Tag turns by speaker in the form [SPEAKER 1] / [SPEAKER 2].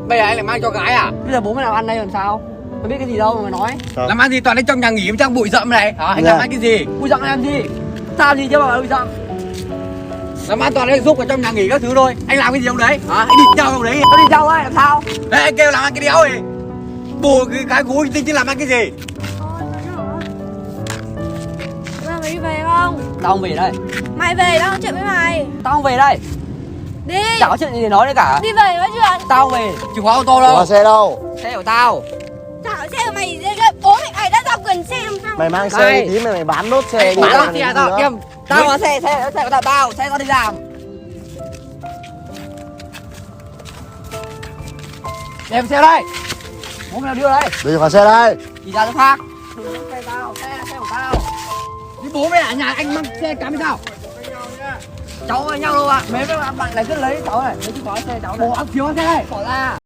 [SPEAKER 1] bây giờ anh lại mang cho gái à?
[SPEAKER 2] Bây giờ bố mày làm ăn đây làm sao? Mày biết cái gì đâu mà mày nói.
[SPEAKER 1] Làm ăn gì toàn đến trong nhà nghỉ trong bụi rậm này hả? Anh làm ăn cái gì?
[SPEAKER 2] Bụi rậm làm gì? Sao gì chứ mà bụi rậm?
[SPEAKER 1] Làm ăn toàn đến giúp ở trong nhà nghỉ các thứ thôi. Anh làm cái gì ông đấy? Hả? Anh đi đâu ông đấy?
[SPEAKER 2] Tao đi đâu ấy làm sao?
[SPEAKER 1] Ê, anh kêu làm ăn cái đéo gì? Bù cái cú tinh chứ làm ăn cái gì?
[SPEAKER 3] Thôi mày hả? Bây giờ mày đi về không?
[SPEAKER 2] Tao không về đây.
[SPEAKER 3] Mày về tao nói chuyện với mày.
[SPEAKER 2] Tao không về đây.
[SPEAKER 3] Đi.
[SPEAKER 2] Chả có chuyện gì để nói đấy cả.
[SPEAKER 3] Đi về nói chuyện.
[SPEAKER 2] Tao không về.
[SPEAKER 1] Chìa khóa ô tô đâu?
[SPEAKER 4] Có xe đâu?
[SPEAKER 2] Xe của tao.
[SPEAKER 3] Chả có xe của mày. Bố mày đã giao quyền xe làm sao?
[SPEAKER 4] Mày mang
[SPEAKER 2] Này.
[SPEAKER 4] xe tí mày bán nốt xe đi.
[SPEAKER 2] Bán
[SPEAKER 4] làm
[SPEAKER 2] xe
[SPEAKER 4] gì
[SPEAKER 2] tao
[SPEAKER 4] nữa.
[SPEAKER 2] Kim. Tao có xe của tao, xe tao đi làm. Đem xe đây. Bố mày nào đưa đây.
[SPEAKER 4] Đưa vào xe đây.
[SPEAKER 2] Đi ra chỗ khác. Đừng có xe tao, xe của tao.
[SPEAKER 1] Đi bố mày ở nhà anh mang xe cắm sao?
[SPEAKER 2] Cháu với nhau đâu ạ. Mấy bạn lại cứ lấy cháu này, lấy chìa khóa xe cháu này.
[SPEAKER 1] Bố áo thiếu xe đây.
[SPEAKER 2] Bỏ ra.